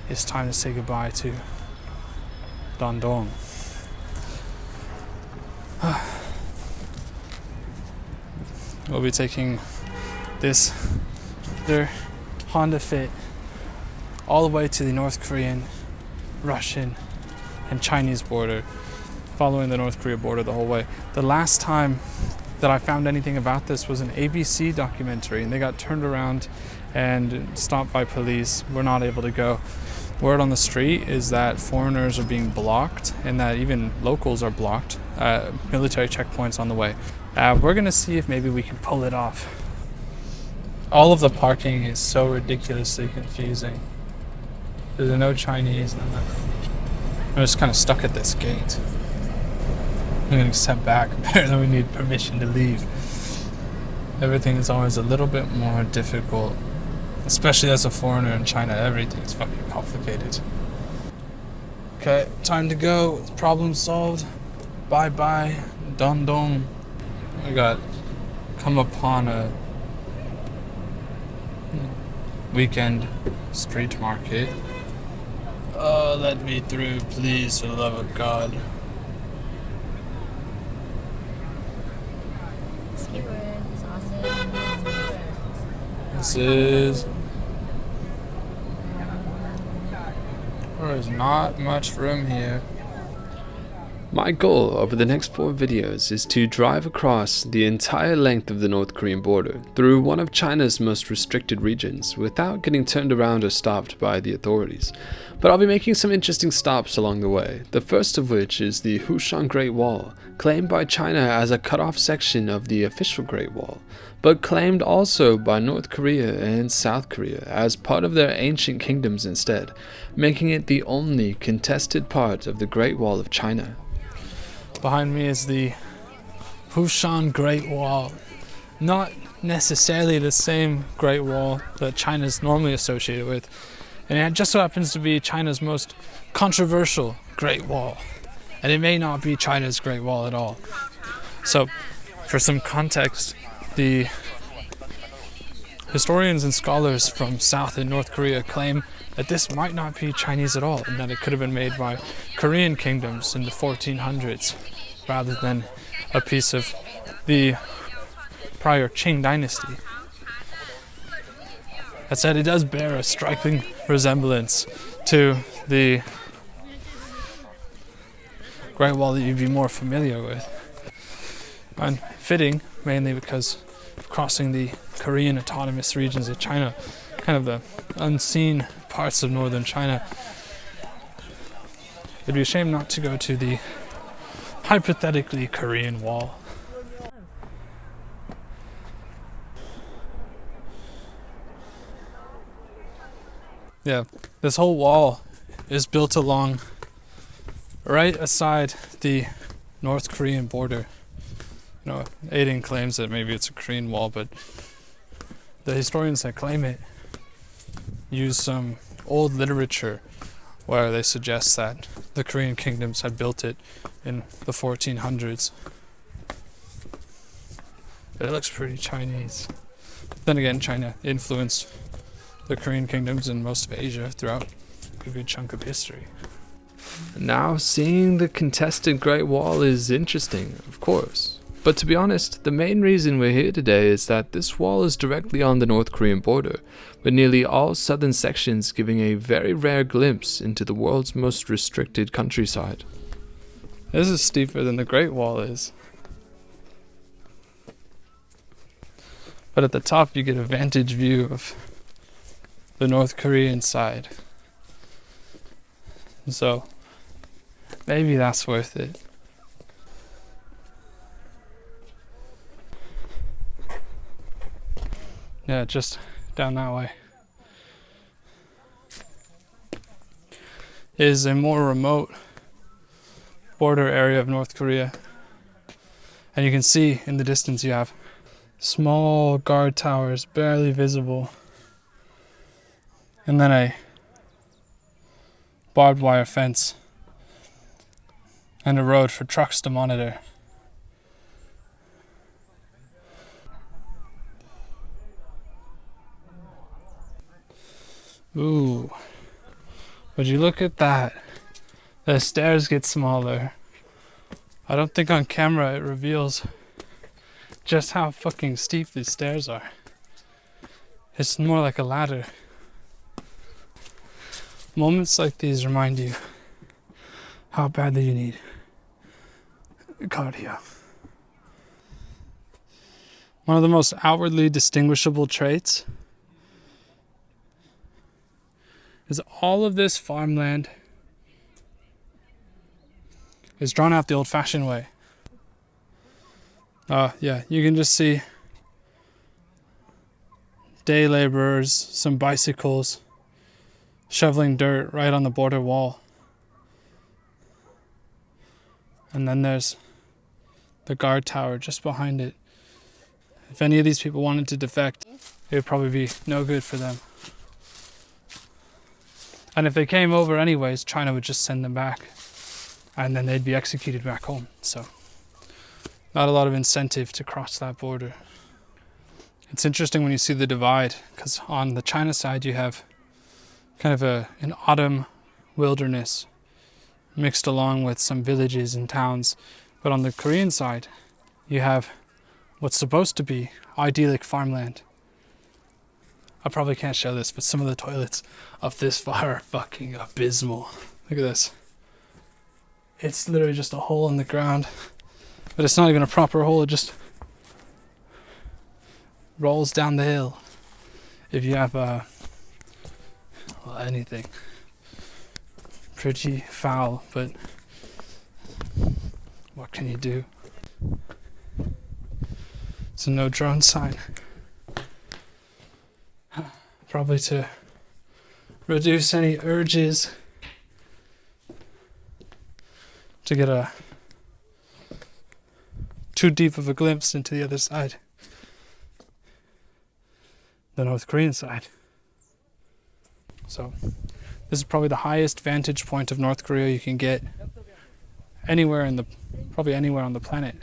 it's time to say goodbye to Dandong. We'll be taking this their Honda Fit all the way to the North Korean, Russian, and Chinese border, following the North Korea border the whole way. The last time that I found anything about this was an ABC documentary, and they got turned around and stopped by police. We're not able to go. Word on the street is that foreigners are being blocked and that even locals are blocked at military checkpoints on the way. We're gonna see if maybe we can pull it off. All of the parking is so ridiculously confusing. There's no Chinese, I'm just kind of stuck at this gate. I'm getting sent back. Apparently we need permission to leave. Everything is always a little bit more difficult, especially as a foreigner in China. Everything's fucking complicated. Okay, time to go. Problem solved. Bye bye, Dandong. I got come upon a weekend street market. Oh, let me through, please, for the love of God. This is... There is not much room here. My goal over the next 4 videos is to drive across the entire length of the North Korean border through one of China's most restricted regions without getting turned around or stopped by the authorities. But I'll be making some interesting stops along the way, the first of which is the Hushan Great Wall, claimed by China as a cut-off section of the official Great Wall, but claimed also by North Korea and South Korea as part of their ancient kingdoms instead, making it the only contested part of the Great Wall of China. Behind me is the Hushan Great Wall. Not necessarily the same Great Wall that China is normally associated with. And it just so happens to be China's most controversial Great Wall. And it may not be China's Great Wall at all. So, for some context, the historians and scholars from South and North Korea claim that this might not be Chinese at all, and that it could have been made by Korean kingdoms in the 1400s, rather than a piece of the prior Qing dynasty. That said, it does bear a striking resemblance to the Great Wall that you'd be more familiar with. And fitting, mainly because of crossing the Korean autonomous regions of China, kind of the unseen parts of northern China. It'd be a shame not to go to the hypothetically Korean Wall. Yeah, this whole wall is built along right aside the North Korean border. You know, Aiden claims that maybe it's a Korean wall, but the historians that claim it use some old literature where they suggest that the Korean kingdoms had built it in the 1400s. But it looks pretty Chinese. Then again, China influenced the Korean kingdoms in most of Asia throughout a good chunk of history. Now, seeing the contested Great Wall is interesting, of course. But to be honest, the main reason we're here today is that this wall is directly on the North Korean border, with nearly all southern sections giving a very rare glimpse into the world's most restricted countryside. This is steeper than the Great Wall is. But at the top you get a vantage view of the North Korean side. So maybe that's worth it. Yeah, just down that way is a more remote border area of North Korea. And you can see in the distance you have small guard towers, barely visible. And then a barbed wire fence and a road for trucks to monitor. Ooh, Would you look at that? The stairs get smaller. I don't think on camera it reveals just how fucking steep these stairs are. It's more like a ladder. Moments like these remind you how badly you need cardio. One of the most outwardly distinguishable traits is all of this farmland is drawn out the old-fashioned way. Yeah, you can just see day laborers, some bicycles, shoveling dirt right on the border wall. And then there's the guard tower just behind it. If any of these people wanted to defect, it would probably be no good for them. And if they came over anyways, China would just send them back, and then they'd be executed back home. So not a lot of incentive to cross that border. It's interesting when you see the divide, because on the China side you have kind of an autumn wilderness mixed along with some villages and towns. But on the Korean side, you have what's supposed to be idyllic farmland. I probably can't show this, but some of the toilets up this far are fucking abysmal. Look at this. It's literally just a hole in the ground, but it's not even a proper hole. It just rolls down the hill. If you have anything pretty foul, but what can you do? So no drone sign. Probably to reduce any urges to get a too deep of a glimpse into the other side, the North Korean side. So this is probably the highest vantage point of North Korea you can get anywhere probably anywhere on the planet.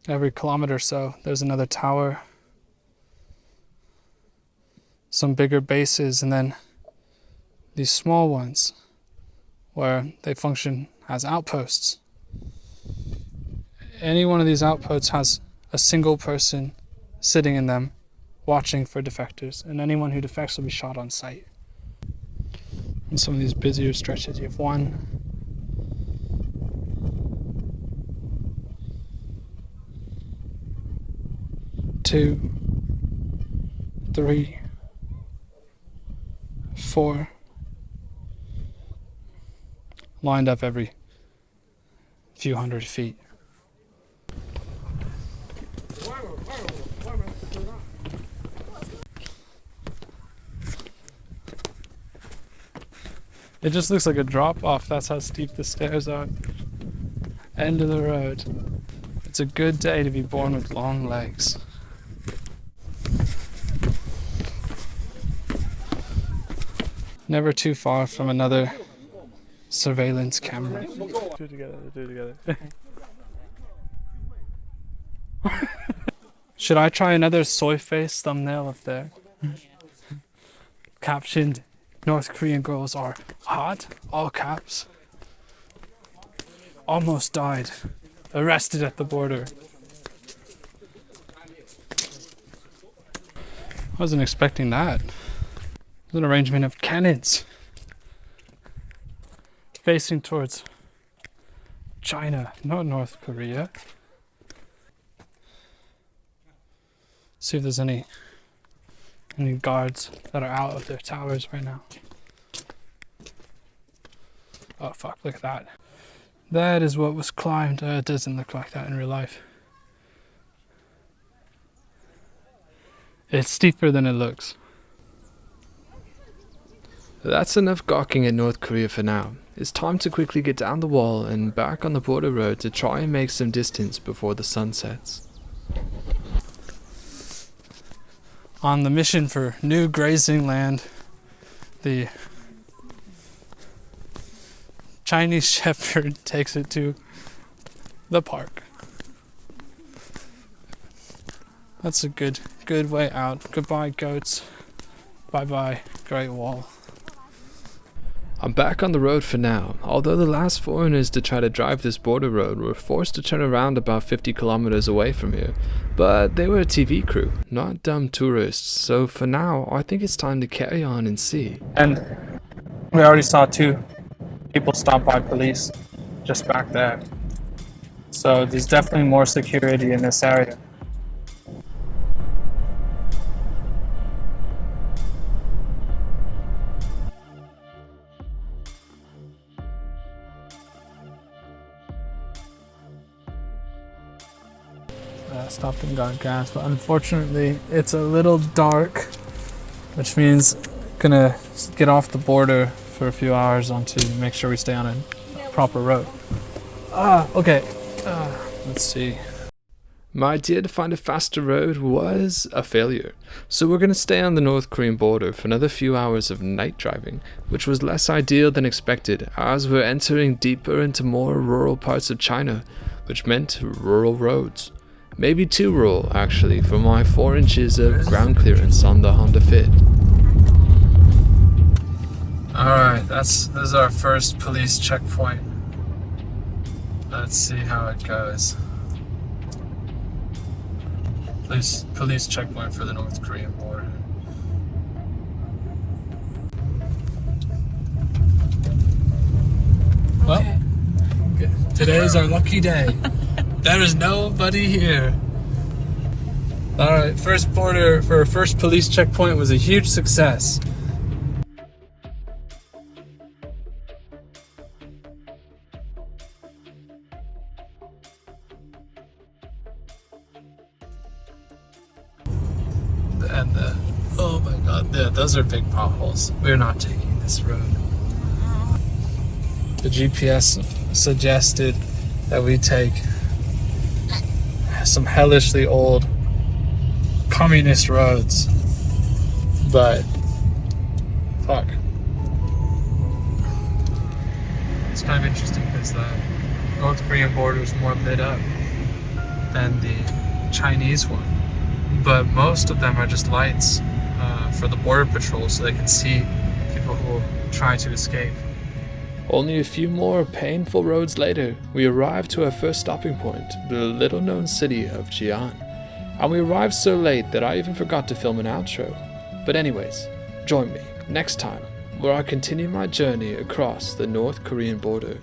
Every kilometer or so, there's another tower, some bigger bases, and then these small ones where they function as outposts. Any one of these outposts has a single person sitting in them watching for defectors, and anyone who defects will be shot on sight. In some of these busier stretches, you have 1, 2, 3, 4, lined up every few hundred feet. It just looks like a drop off. That's how steep the stairs are. End of the road. It's a good day to be born with long legs. Never too far from another surveillance camera. Do it together. Should I try another soy face thumbnail up there? Captioned, North Korean girls are hot, all caps. Almost died. Arrested at the border. I wasn't expecting that. It was an arrangement of cannons facing towards China, not North Korea. See if there's any guards that are out of their towers right now. Oh fuck, look at that. That is what was climbed. It doesn't look like that in real life. It's steeper than it looks. That's enough gawking at North Korea for now. It's time to quickly get down the wall and back on the border road to try and make some distance before the sun sets. On the mission for new grazing land, the Chinese shepherd takes it to the park. That's a good way out. Goodbye, goats. Bye bye, Great Wall. I'm back on the road for now, although the last foreigners to try to drive this border road were forced to turn around about 50 kilometers away from here. But they were a TV crew, not dumb tourists, so for now I think it's time to carry on and see. And we already saw 2 people stopped by police just back there. So there's definitely more security in this area. Stopped and got gas, but unfortunately it's a little dark, which means gonna get off the border for a few hours to make sure we stay on a proper road. Okay. Let's see. My idea to find a faster road was a failure, so we're going to stay on the North Korean border for another few hours of night driving, which was less ideal than expected as we're entering deeper into more rural parts of China, which meant rural roads. Maybe too rural, actually, for my 4 inches of ground clearance on the Honda Fit. Alright, this is our first police checkpoint. Let's see how it goes. Police checkpoint for the North Korean border. Well, today is our lucky day. There is nobody here. Alright, first police checkpoint was a huge success. And oh my god, those are big potholes. We're not taking this road. The GPS suggested that we take some hellishly old communist roads, but fuck. It's kind of interesting because the North Korean border is more lit up than the Chinese one, but most of them are just lights for the border patrol so they can see people who try to escape. Only a few more painful roads later, we arrived to our first stopping point, the little-known city of Ji'an. And we arrived so late that I even forgot to film an outro. But anyways, join me next time, where I continue my journey across the North Korean border.